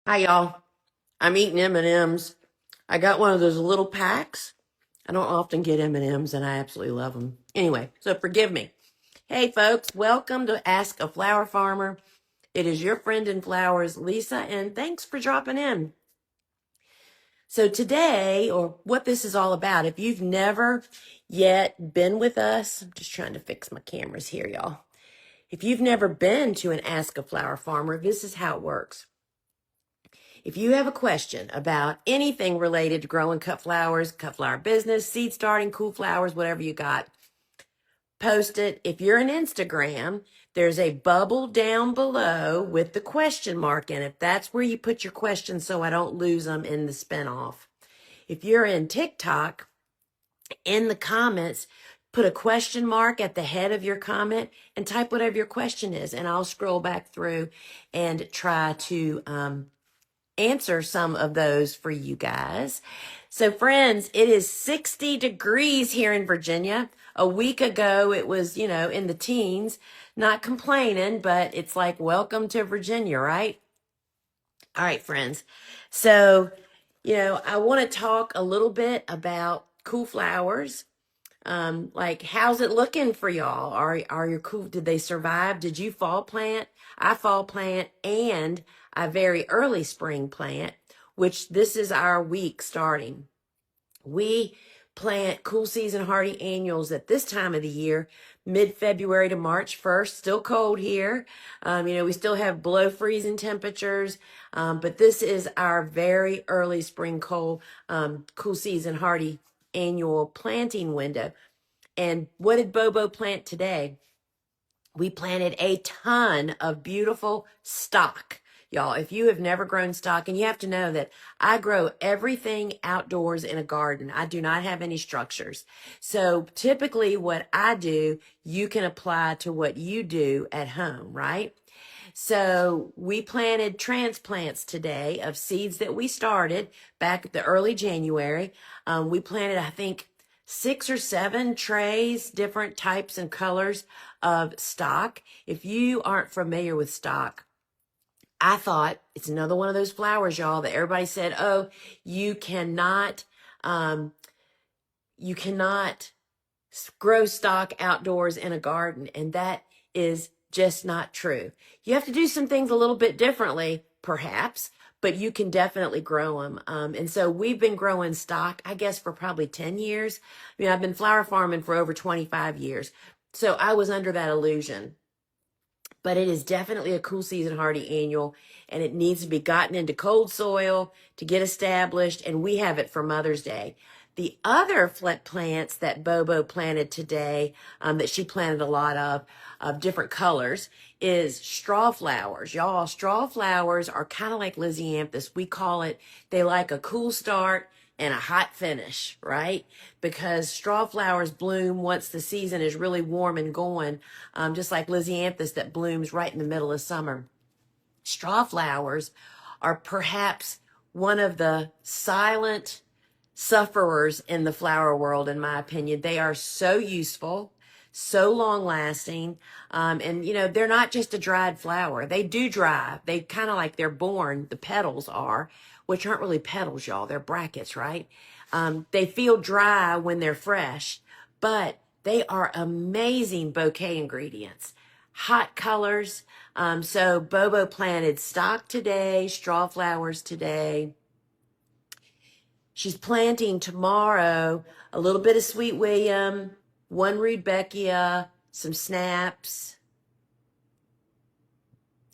Hi y'all. I'm eating M&Ms. I got one of those little packs. I don't often get M&Ms and I absolutely love them. Anyway, so forgive me. Hey folks, welcome to Ask a Flower Farmer. It is your friend in flowers, Lisa, and thanks for dropping in. So today, or what this is all about, if you've never yet been with us, I'm just trying to fix my cameras here, y'all. If you've never been to an Ask a Flower Farmer, this is how it works. If you have a question about anything related to growing cut flowers, cut flower business, seed starting, cool flowers, whatever you got, post it. If you're on Instagram, there's a bubble down below with the question mark in it. That's where you put your questions so I don't lose them in the spinoff. If you're in TikTok, in the comments, put a question mark at the head of your comment and type whatever your question is, and I'll scroll back through and try to answer some of those for you guys. So friends, it is 60 degrees here in Virginia. A week ago, it was, in the teens. Not complaining, but it's like, welcome to Virginia, right? All right, friends. So, I want to talk a little bit about cool flowers. Like, how's it looking for y'all? Are your cool, did they survive? Did you fall plant? I fall plant and I very early spring plant, which this is our week starting. We plant cool season hardy annuals at this time of the year, mid-February to March 1st. Still cold here. We still have below freezing temperatures, but this is our very early spring cool season hardy annual planting window. And what did Bobo plant today? We planted a ton of beautiful stock. Y'all, if you have never grown stock, and you have to know that I grow everything outdoors in a garden. I do not have any structures. So typically what I do, you can apply to what you do at home, right? So we planted transplants today of seeds that we started back at the early January. We planted, I think, 6 or 7 trays, different types and colors of stock. If you aren't familiar with stock, I thought it's another one of those flowers, y'all, that everybody said, oh, you cannot grow stock outdoors in a garden. And that is just not true. You have to do some things a little bit differently, perhaps, but you can definitely grow them. And so we've been growing stock, I guess, for probably 10 years. I've been flower farming for over 25 years. So I was under that illusion. But it is definitely a cool season hardy annual, and it needs to be gotten into cold soil to get established, and we have it for Mother's Day. The other plants that Bobo planted today, that she planted a lot of different colors, is strawflowers. Y'all, strawflowers are kind of like Lysianthus. We call it, they like a cool start and a hot finish, right? Because strawflowers bloom once the season is really warm and going, just like Lysianthus that blooms right in the middle of summer. Strawflowers are perhaps one of the silent sufferers in the flower world, in my opinion. They are so useful, so long lasting. And they're not just a dried flower. They do dry. They kind of like they're born, the petals are, which aren't really petals, y'all. They're brackets, right? They feel dry when they're fresh, but they are amazing bouquet ingredients. Hot colors. So Bobo planted stock today, strawflowers today. She's planting tomorrow a little bit of Sweet William, 1 Rudbeckia, some snaps,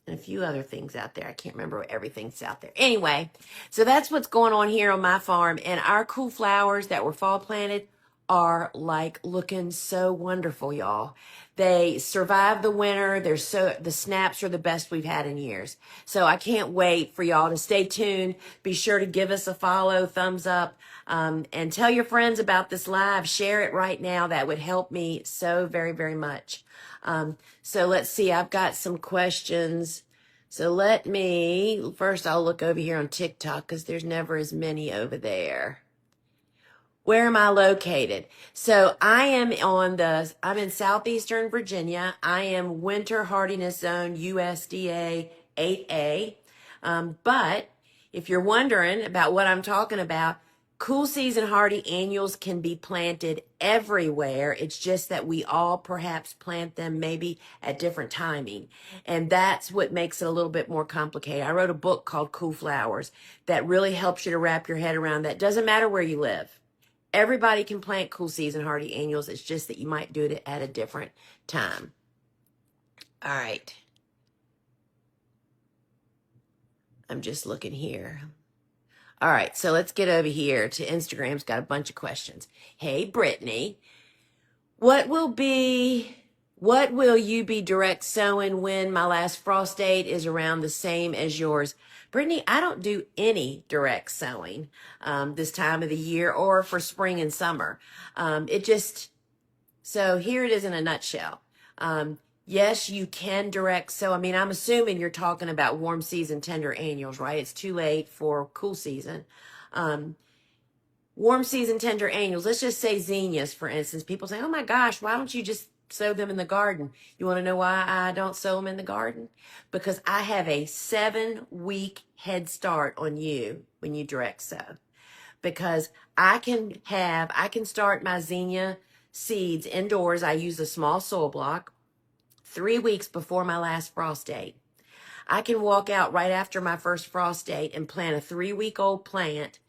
and a few other things out there. I can't remember what everything's out there. Anyway, so that's what's going on here on my farm. And our cool flowers that were fall planted are like looking so wonderful, y'all. They survive the winter. The snaps are the best we've had in years. So I can't wait for y'all to stay tuned. Be sure to give us a follow, thumbs up, and tell your friends about this live. Share it right now. That would help me so very, very much. So let's see, I've got some questions. So first I'll look over here on TikTok because there's never as many over there. Where am I located? So I'm in southeastern Virginia. I am winter hardiness zone USDA 8A. But If you're wondering about what I'm talking about, cool season hardy annuals can be planted everywhere. It's just that we all perhaps plant them maybe at different timing. And that's what makes it a little bit more complicated. I wrote a book called Cool Flowers that really helps you to wrap your head around that. Doesn't matter where you live. Everybody can plant cool season hardy annuals. It's just that you might do it at a different time. All right. I'm just looking here. All right, so let's get over here to Instagram's got a bunch of questions. Hey, Brittany, what will you be direct sowing when my last frost date is around the same as yours? Brittany, I don't do any direct sowing this time of the year or for spring and summer. So here it is in a nutshell. Yes, you can direct sow. I mean, I'm assuming you're talking about warm season tender annuals, right? It's too late for cool season. Warm season tender annuals, let's just say zinnias, for instance. People say, oh my gosh, why don't you just sow them in the garden? You want to know why I don't sow them in the garden? Because I have a 7-week head start on you when you direct sow. Because I can start my zinnia seeds indoors. I use a small soil block 3 weeks before my last frost date. I can walk out right after my first frost date and plant a 3-week-old plant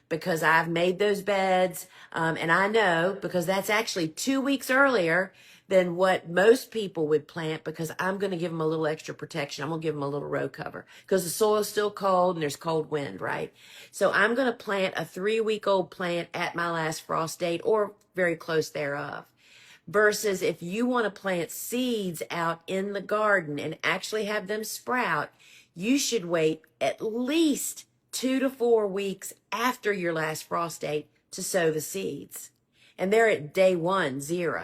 because I've made those beds. And I know because that's actually 2 weeks earlier than what most people would plant, because I'm going to give them a little extra protection. I'm going to give them a little row cover because the soil's still cold and there's cold wind, right? So I'm going to plant a 3-week-old plant at my last frost date or very close thereof. Versus if you want to plant seeds out in the garden and actually have them sprout, you should wait at least 2 to 4 weeks after your last frost date to sow the seeds. And they're at day 1, 0.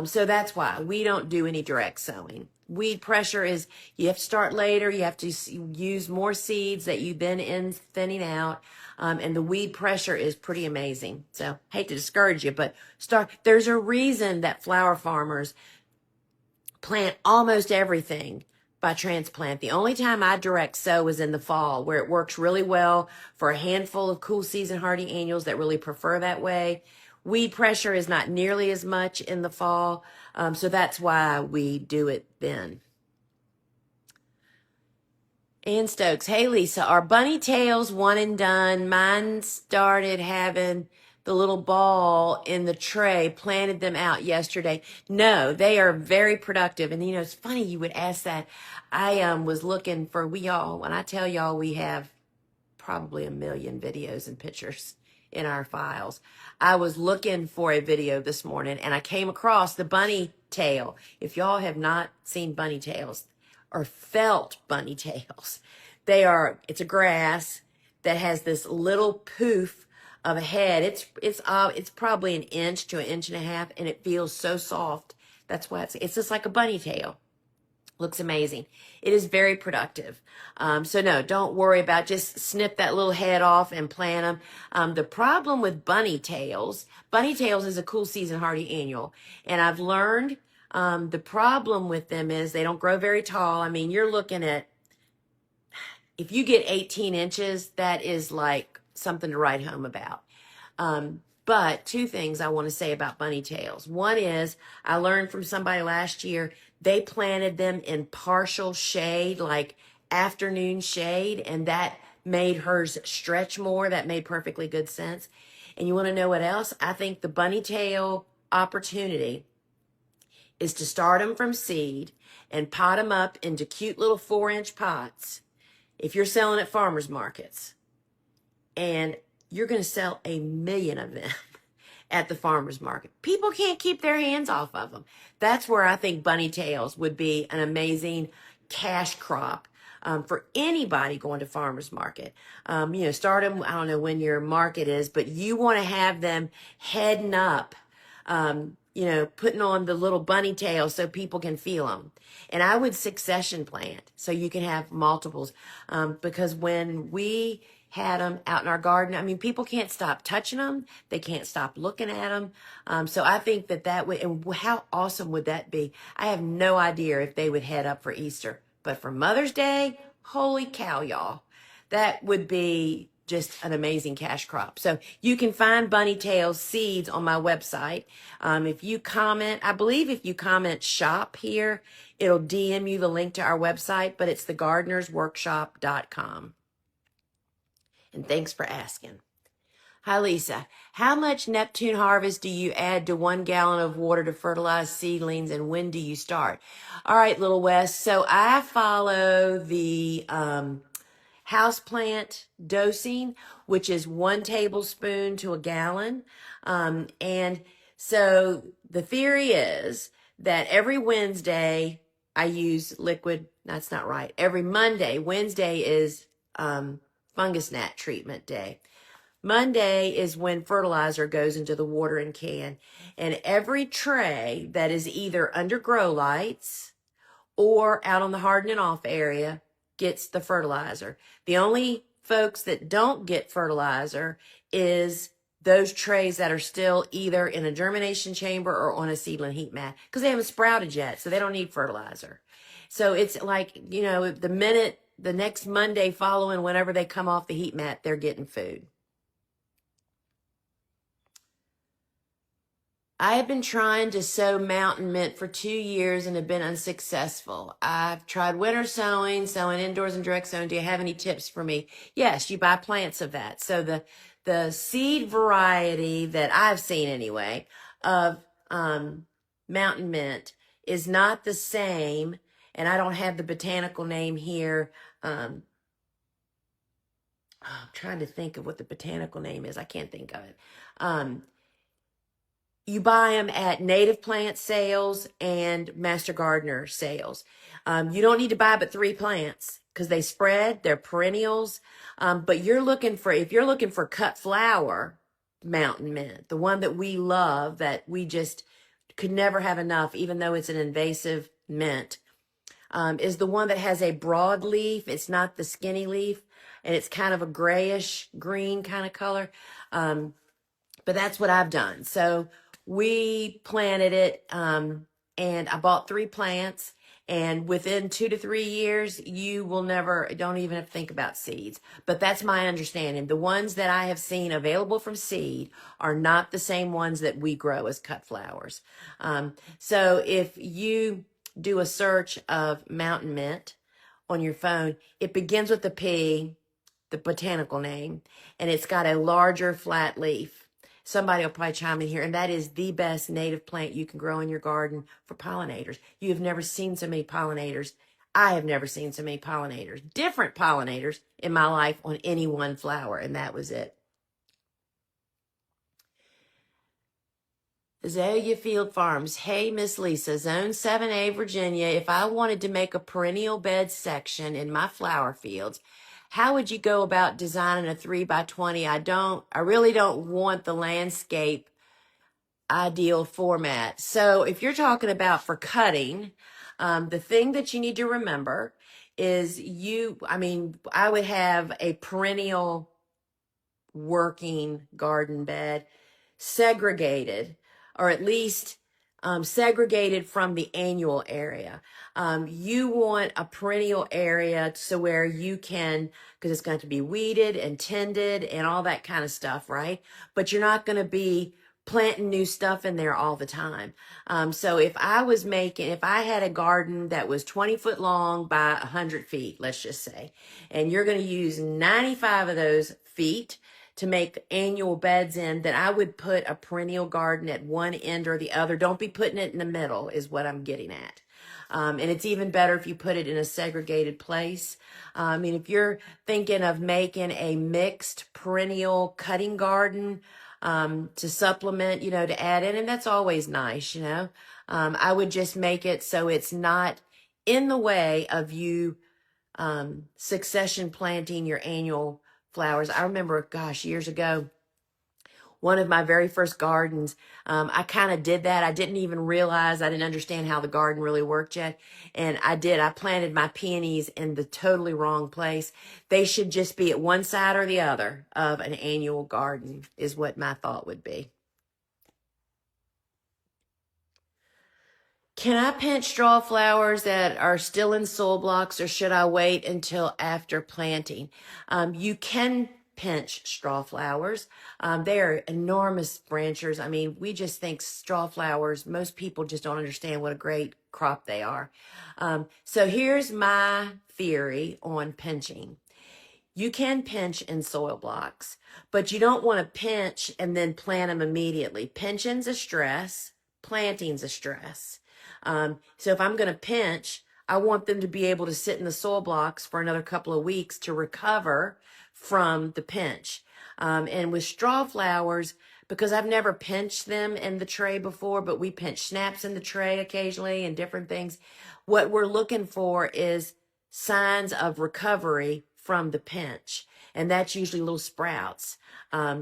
So that's why we don't do any direct sowing. Weed pressure is, you have to start later. You have to use more seeds that you've been in thinning out. And the weed pressure is pretty amazing. So hate to discourage you, but there's a reason that flower farmers plant almost everything by transplant. The only time I direct sow is in the fall, where it works really well for a handful of cool season hardy annuals that really prefer that way. Weed pressure is not nearly as much in the fall, so that's why we do it then. Ann Stokes, hey Lisa, are bunny tails one and done? Mine started having the little ball in the tray, planted them out yesterday. No, they are very productive. And it's funny you would ask that. I was looking for, when I tell y'all we have probably 1 million videos and pictures in our files. I was looking for a video this morning and I came across the bunny tail. If y'all have not seen bunny tails or felt bunny tails, it's a grass that has this little poof of a head. It's probably 1 inch to 1.5 inches, and it feels so soft. That's why it's just like a bunny tail. Looks amazing. It is very productive. So no, don't worry about, just snip that little head off and plant them. The problem with bunny tails is a cool season hardy annual. And I've learned the problem with them is they don't grow very tall. I mean, you're looking at, if you get 18 inches, that is like something to write home about. But 2 things I want to say about bunny tails. One is, I learned from somebody last year, they planted them in partial shade, like afternoon shade, and that made hers stretch more. That made perfectly good sense. And you want to know what else? I think the bunny tail opportunity is to start them from seed and pot them up into cute little 4-inch pots if you're selling at farmers markets. And you're going to sell 1 million of them at the farmer's market. People can't keep their hands off of them. That's where I think bunny tails would be an amazing cash crop for anybody going to farmer's market. Start them, I don't know when your market is, but you want to have them heading up, putting on the little bunny tails so people can feel them. And I would succession plant so you can have multiples, because when we had them out in our garden, I mean, people can't stop touching them. They can't stop looking at them. So I think that would, and how awesome would that be? I have no idea if they would head up for Easter, but for Mother's Day, holy cow, y'all. that would be just an amazing cash crop. So you can find bunny tails seeds on my website. If you comment, I believe if you comment shop here, it'll DM you the link to our website, but it's thegardenersworkshop.com. And thanks for asking. Hi, Lisa. How much Neptune Harvest do you add to 1 gallon of water to fertilize seedlings, and when do you start? All right, Little West. So I follow the houseplant dosing, which is 1 tablespoon to a gallon. And so the theory is that every Wednesday I use liquid. That's not right. Every Monday, Wednesday is fungus gnat treatment day. Monday is when fertilizer goes into the watering can. And every tray that is either under grow lights or out on the hardening off area gets the fertilizer. The only folks that don't get fertilizer is those trays that are still either in a germination chamber or on a seedling heat mat, because they haven't sprouted yet, so they don't need fertilizer. So it's like, you know, the next Monday following, whenever they come off the heat mat, they're getting food. I have been trying to sow mountain mint for 2 years and have been unsuccessful. I've tried winter sowing indoors and direct sowing. Do you have any tips for me? Yes, you buy plants of that. So the seed variety that I've seen anyway of mountain mint is not the same, and I don't have the botanical name here. I'm trying to think of what the botanical name is. I can't think of it. You buy them at native plant sales and Master Gardener sales. You don't need to buy but 3 plants because they spread, they're perennials. But if you're looking for cut flower mountain mint, the one that we love, that we just could never have enough, even though it's an invasive mint, is the one that has a broad leaf. It's not the skinny leaf, and it's kind of a grayish green kind of color. But that's what I've done. So we planted it, and I bought 3 plants, and within 2 to 3 years, you will don't even have to think about seeds. But that's my understanding. The ones that I have seen available from seed are not the same ones that we grow as cut flowers. So if you do a search of mountain mint on your phone, it begins with the P, the botanical name, and it's got a larger flat leaf. Somebody will probably chime in here, and that is the best native plant you can grow in your garden for pollinators. You have never seen so many pollinators. I have never seen so many pollinators, different pollinators in my life on any one flower, and that was it. Azalea Field Farms. Hey, Miss Lisa, Zone 7A, Virginia. If I wanted to make a perennial bed section in my flower fields, how would you go about designing a 3x20? I really don't want the landscape ideal format. So if you're talking about for cutting, the thing that you need to remember is I would have a perennial working garden bed segregated, or at least segregated from the annual area. You want a perennial area so where you can, because it's going to be weeded and tended and all that kind of stuff, right? But you're not going to be planting new stuff in there all the time. So if I had a garden that was 20 foot long by 100 feet, let's just say, and you're going to use 95 of those feet to make annual beds in, then I would put a perennial garden at one end or the other. Don't be putting it in the middle is what I'm getting at. And it's even better if you put it in a segregated place. If you're thinking of making a mixed perennial cutting garden, to supplement, to add in, and that's always nice, I would just make it so it's not in the way of you succession planting your annual flowers. I remember, years ago, one of my very first gardens, I kind of did that. I didn't even realize, I didn't understand how the garden really worked yet. And I planted my peonies in the totally wrong place. They should just be at one side or the other of an annual garden is what my thought would be. Can I pinch straw flowers that are still in soil blocks, or should I wait until after planting? You can pinch straw flowers. They are enormous branchers. I mean, we just think straw flowers, most people just don't understand what a great crop they are. So here's my theory on pinching. You can pinch in soil blocks, but you don't want to pinch and then plant them immediately. Pinching's a stress, planting's a stress. So if I'm going to pinch, I want them to be able to sit in the soil blocks for another couple of weeks to recover from the pinch. And with straw flowers, because I've never pinched them in the tray before, but we pinch snaps in the tray occasionally and different things. What we're looking for is signs of recovery from the pinch, and that's usually little sprouts.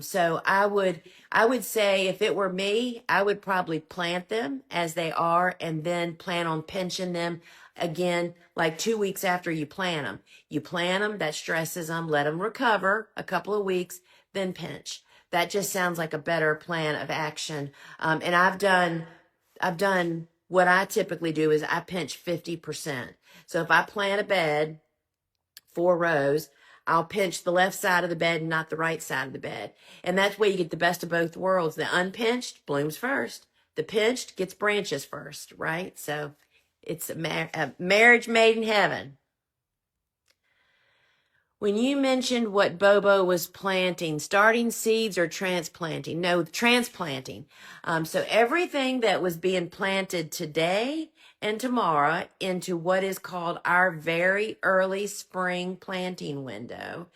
So I would say, if it were me, I would probably plant them as they are and then plan on pinching them again like 2 weeks after you plant them. You plant them, that stresses them, let them recover a couple of weeks, then pinch. That just sounds like a better plan of action. And I've done what I typically do is I pinch 50%. So if I plant a bed, 4 rows, I'll pinch the left side of the bed and not the right side of the bed. And that's where you get the best of both worlds. The unpinched blooms first. The pinched gets branches first, right? So it's a marriage made in heaven. When you mentioned what Bobo was planting, starting seeds or transplanting? No, transplanting. So everything that was being planted today and tomorrow into what is called our very early spring planting window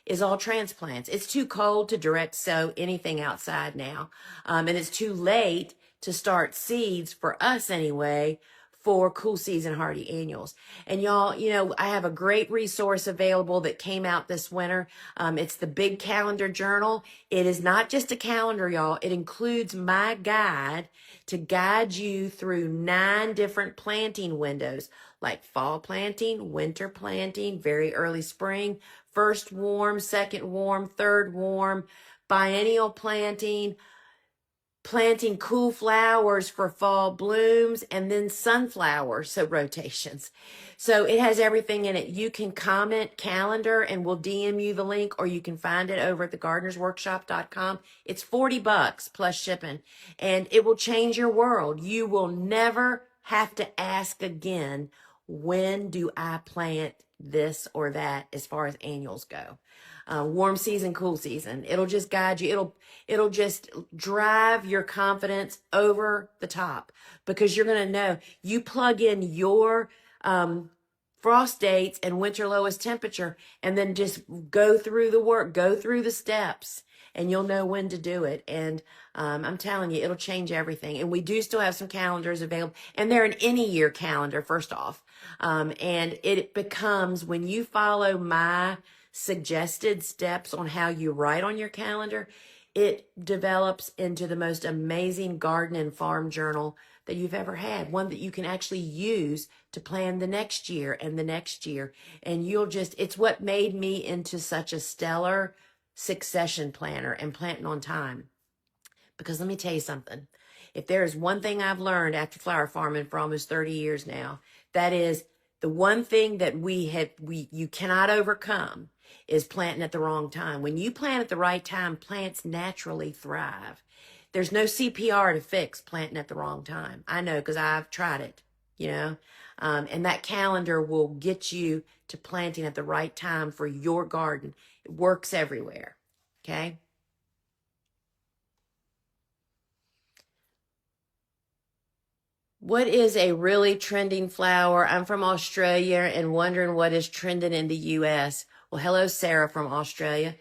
is all transplants. It's too cold to direct sow anything outside now. And it's too late to start seeds, for us anyway, for cool season hardy annuals. And y'all, you know, I have a great resource available that came out this winter. It's the Big Calendar Journal. It is not just a calendar, y'all. It includes my guide to guide you through 9 different planting windows, like fall planting, winter planting, very early spring, first warm, second warm, third warm, biennial planting, planting cool flowers for fall blooms, and then sunflowers, so rotations. So it has everything in it. You can comment calendar and we'll DM you the link, or you can find it over at thegardenersworkshop.com. It's $40 plus shipping, and it will change your world. You will never have to ask again, when do I plant this or that, as far as annuals go. Warm season, cool season. It'll just guide you. It'll just drive your confidence over the top, because you're going to know, you plug in your frost dates and winter lowest temperature, and then just go through the work, go through the steps, and you'll know when to do it. And I'm telling you, it'll change everything. And we do still have some calendars available, and they're an any year calendar, first off. And it becomes, when you follow my suggested steps on how you write on your calendar, it develops into the most amazing garden and farm journal that you've ever had. One that you can actually use to plan the next year and the next year. And it's what made me into such a stellar succession planner and planting on time. Because let me tell you something. If there is one thing I've learned after flower farming for almost 30 years now, that is the one thing that you cannot overcome is planting at the wrong time. When you plant at the right time, plants naturally thrive. There's no CPR to fix planting at the wrong time. I know, because I've tried it, you know. And that calendar will get you to planting at the right time for your garden. It works everywhere, okay? What is a really trending flower? I'm from Australia and wondering what is trending in the U.S. Well, hello, Sarah from Australia.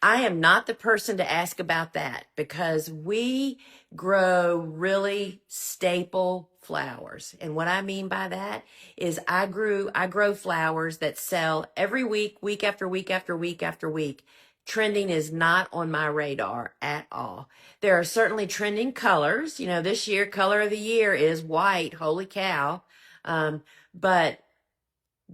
I am not the person to ask about that, because we grow really staple flowers. And what I mean by that is I grow flowers that sell every week, week after week after week after week. Trending is not on my radar at all. There are certainly trending colors. You know, this year, color of the year is white. Holy cow. But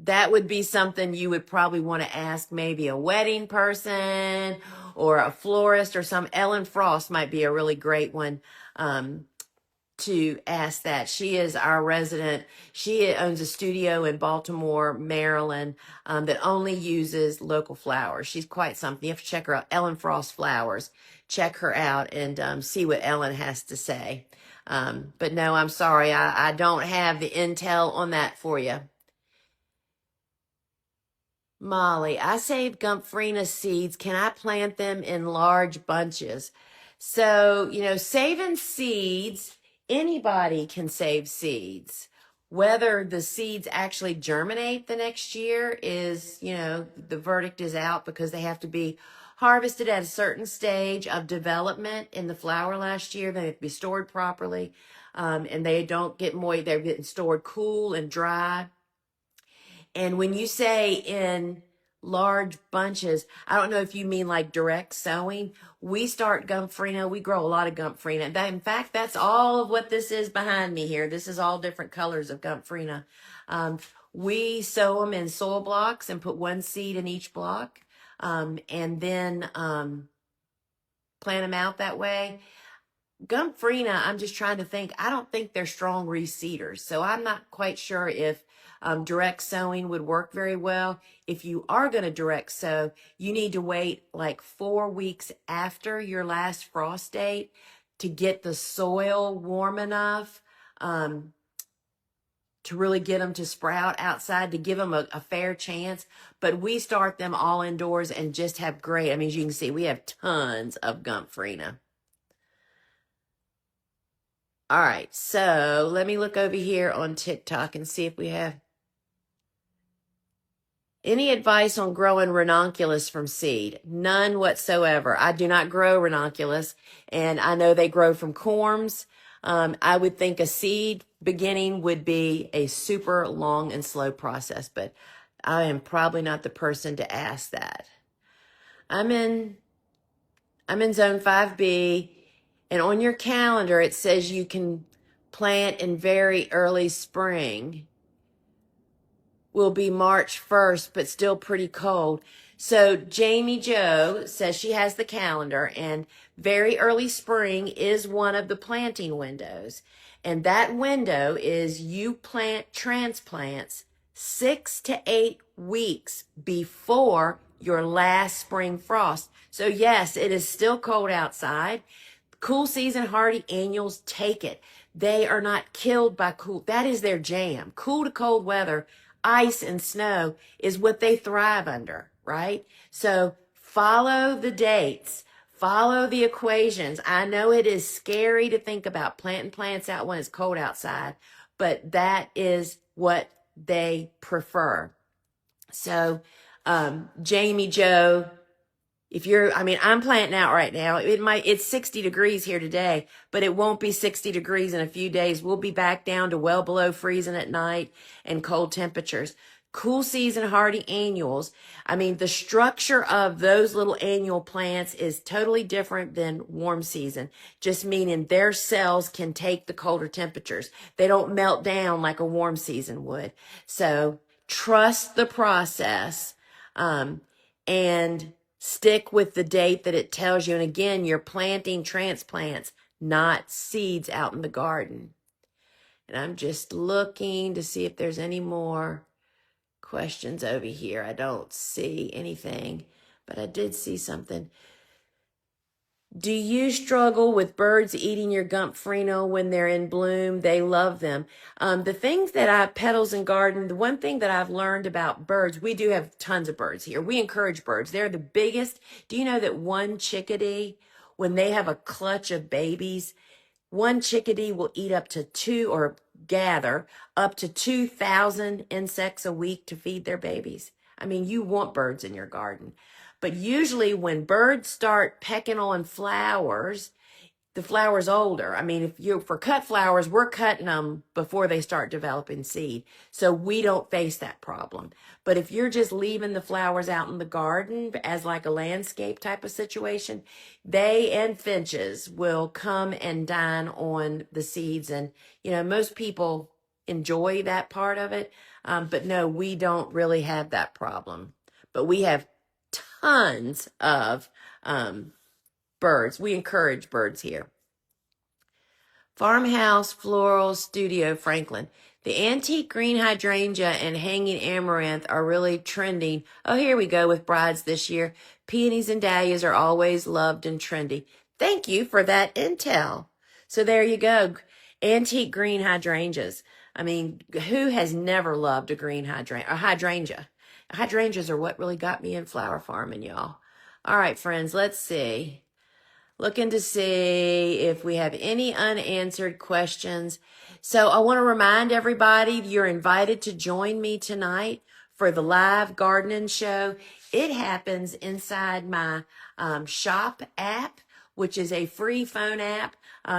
that would be something you would probably want to ask maybe a wedding person or a florist or some. Ellen Frost might be a really great one to ask that. She is our resident. She owns a studio in Baltimore, Maryland, that only uses local flowers. She's quite something. You have to check her out. Ellen Frost Flowers. Check her out and see what Ellen has to say. But no, I'm sorry. I don't have the intel on that for you. Molly, I saved Gomphrena seeds. Can I plant them in large bunches? So, saving seeds, anybody can save seeds. Whether the seeds actually germinate the next year is, the verdict is out because they have to be harvested at a certain stage of development in the flower last year. They have to be stored properly, and they don't get moist. They're getting stored cool and dry. And when you say in large bunches, I don't know if you mean like direct sowing. We start Gomphrena. We grow a lot of Gomphrena. In fact, that's all of what this is behind me here. This is all different colors of Gomphrena. We sow them in soil blocks and put one seed in each block, and then plant them out that way. Gomphrena, I'm just trying to think. I don't think they're strong reseeders, so I'm not quite sure if direct sowing would work very well. If you are going to direct sow, you need to wait like 4 weeks after your last frost date to get the soil warm enough to really get them to sprout outside, to give them a fair chance. But we start them all indoors and just have great, as you can see, we have tons of Gomphrena. All right, so let me look over here on TikTok and see if we have any advice on growing ranunculus from seed. None whatsoever. I do not grow ranunculus, and I know they grow from corms. I would think a seed beginning would be a super long and slow process, but I am probably not the person to ask that. I'm in zone 5B. And on your calendar, it says you can plant in very early spring. Will be March 1st, but still pretty cold. So Jamie Joe says she has the calendar, and very early spring is one of the planting windows. And that window is you plant transplants 6 to 8 weeks before your last spring frost. So yes, it is still cold outside. Cool season hardy annuals take it. They are not killed by cool. That is their jam. Cool to cold weather, ice and snow is what they thrive under, right? So follow the dates. Follow the equations. I know it is scary to think about planting plants out when it's cold outside, but that is what they prefer. So, Jamie Joe, if you're, I'm planting out right now. It's 60 degrees here today, but it won't be 60 degrees in a few days. We'll be back down to well below freezing at night and cold temperatures. Cool season hardy annuals. The structure of those little annual plants is totally different than warm season, just meaning their cells can take the colder temperatures. They don't melt down like a warm season would. So trust the process, and stick with the date that it tells you. And again, you're planting transplants, not seeds out in the garden. And I'm just looking to see if there's any more questions over here. I don't see anything, but I did see something. Do you struggle with birds eating your Gomphrena when they're in bloom? They love them. The things that petals and garden, the one thing that I've learned about birds, we do have tons of birds here. We encourage birds. They're the biggest. Do you know that one chickadee, when they have a clutch of babies, one chickadee will eat up to gather up to 2,000 insects a week to feed their babies? You want birds in your garden. But usually when birds start pecking on flowers, the flower's older. For cut flowers, we're cutting them before they start developing seed. So we don't face that problem. But if you're just leaving the flowers out in the garden as like a landscape type of situation, they and finches will come and dine on the seeds. And, most people enjoy that part of it. But no, we don't really have that problem. But we have tons of birds. We encourage birds here. Farmhouse Floral Studio, Franklin. The antique green hydrangea and hanging amaranth are really trending. Oh, here we go with brides this year. Peonies and dahlias are always loved and trendy. Thank you for that intel. So there you go. Antique green hydrangeas. I mean, who has never loved a green hydrangea? Hydrangeas are what really got me in flower farming, y'all. All right, friends, let's see. Looking to see if we have any unanswered questions. So I want to remind everybody you're invited to join me tonight for the live gardening show. It happens inside my shop app, which is a free phone app.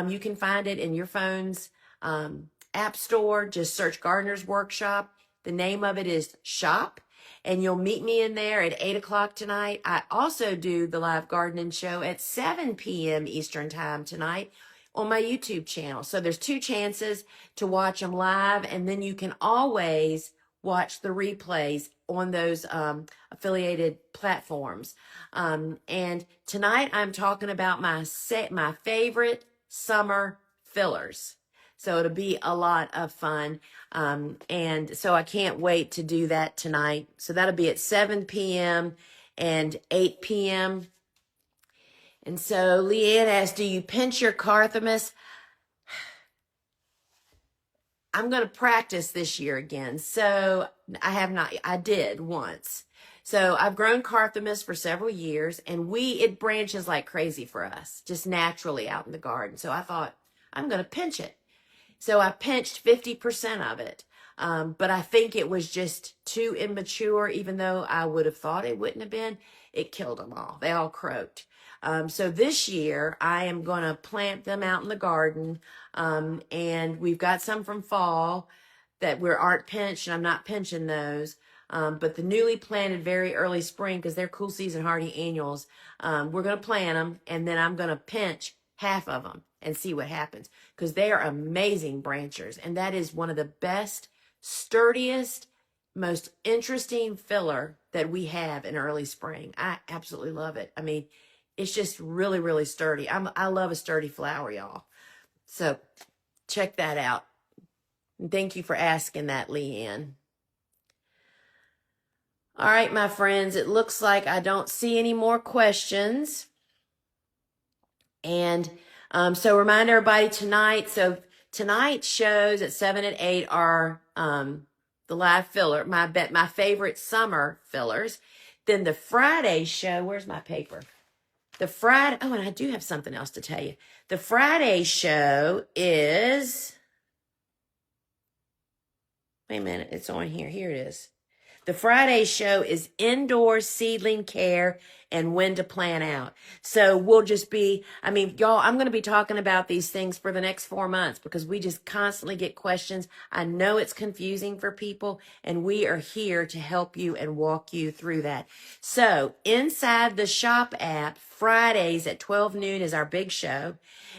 You can find it in your phone's app store. Just search Gardener's Workshop. The name of it is Shop. And you'll meet me in there at 8 o'clock tonight. I also do the live gardening show at 7 p.m. Eastern time tonight on my YouTube channel. So there's 2 chances to watch them live, and then you can always watch the replays on those affiliated platforms. And tonight I'm talking about my favorite summer fillers. So it'll be a lot of fun. And so I can't wait to do that tonight. So that'll be at 7 p.m. and 8 p.m. And so Leanne asked, do you pinch your carthamus? I'm going to practice this year again. So I have not, I did once. So I've grown carthamus for several years, and it branches like crazy for us, just naturally out in the garden. So I thought, I'm going to pinch it. So I pinched 50% of it. But I think it was just too immature, even though I would have thought it wouldn't have been. It killed them all. They all croaked. So this year I am going to plant them out in the garden. And we've got some from fall that aren't pinched, and I'm not pinching those. But the newly planted very early spring, because they're cool season hardy annuals, we're going to plant them, and then I'm going to pinch half of them and see what happens, because they are amazing branchers, and that is one of the best, sturdiest, most interesting filler that we have in early spring. I absolutely love it. I mean, it's just really, really sturdy. I love a sturdy flower, y'all. So check that out. And thank you for asking that, Leanne. All right, my friends, it looks like I don't see any more questions. And so remind everybody tonight. So tonight's shows at 7 and 8 are the live filler, my favorite summer fillers. Then the Friday show, where's my paper? The Friday, oh, and I do have something else to tell you. The Friday show is, wait a minute, it's on here. Here it is. The Friday show is indoor seedling care and when to plant out. So we'll just be, I mean, y'all, I'm going to be talking about these things for the next 4 months, because we just constantly get questions. I know it's confusing for people, and we are here to help you and walk you through that. So inside the shop app, Fridays at 12 noon is our big show.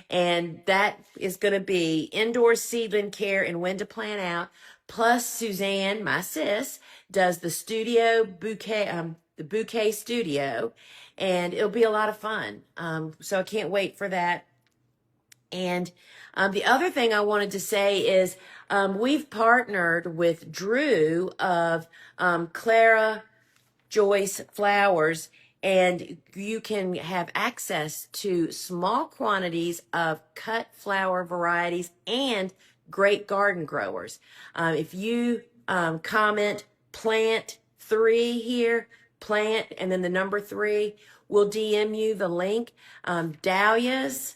And that is going to be indoor seedling care and when to plant out. Plus Suzanne, my sis, does the studio bouquet, the bouquet studio, and it'll be a lot of fun. So I can't wait for that. And the other thing I wanted to say is we've partnered with Drew of Clara Joyce Flowers, and you can have access to small quantities of cut flower varieties and great garden growers. If you comment plant 3 here, plant, and then the number 3, we'll DM you the link. Dahlias,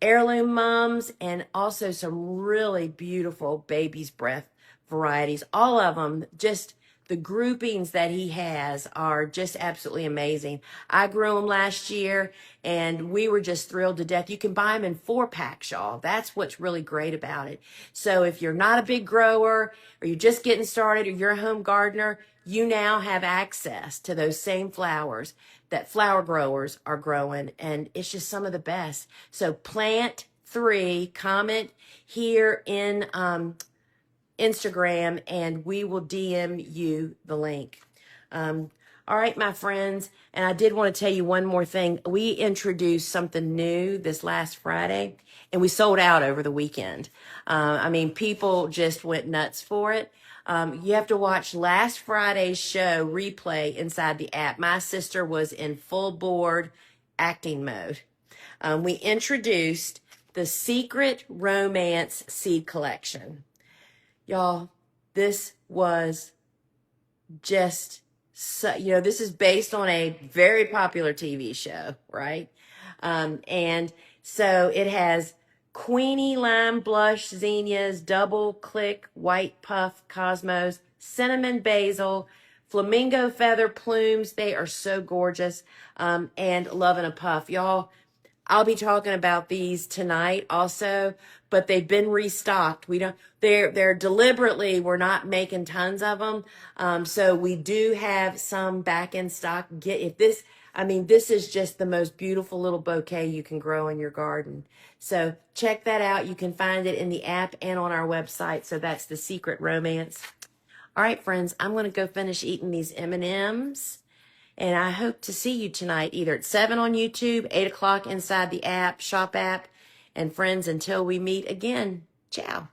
heirloom mums, and also some really beautiful baby's breath varieties. All of them, just the groupings that he has are just absolutely amazing. I grew them last year, and we were just thrilled to death. You can buy them in 4-packs, y'all. That's what's really great about it. So if you're not a big grower, or you're just getting started, or you're a home gardener, you now have access to those same flowers that flower growers are growing, and it's just some of the best. So plant 3, comment here in Instagram, and we will DM you the link. All right, my friends. And I did want to tell you one more thing. We introduced something new this last Friday, and we sold out over the weekend. I mean, people just went nuts for it. You have to watch last Friday's show replay inside the app. My sister was in full board acting mode. We introduced the Secret Romance Seed Collection. Y'all, this was just so, this is based on a very popular TV show, right? And so it has Queenie Lime Blush Zinnias, Double Click White Puff Cosmos, Cinnamon Basil, Flamingo Feather Plumes. They are so gorgeous. And Love in a Puff. Y'all, I'll be talking about these tonight also, but they've been restocked. They're deliberately, we're not making tons of them. So we do have some back in stock. This is just the most beautiful little bouquet you can grow in your garden. So check that out. You can find it in the app and on our website. So that's the Secret Romance. All right, friends, I'm going to go finish eating these M&Ms. And I hope to see you tonight, either at 7 on YouTube, 8 o'clock inside the app, shop app. And friends, until we meet again, ciao.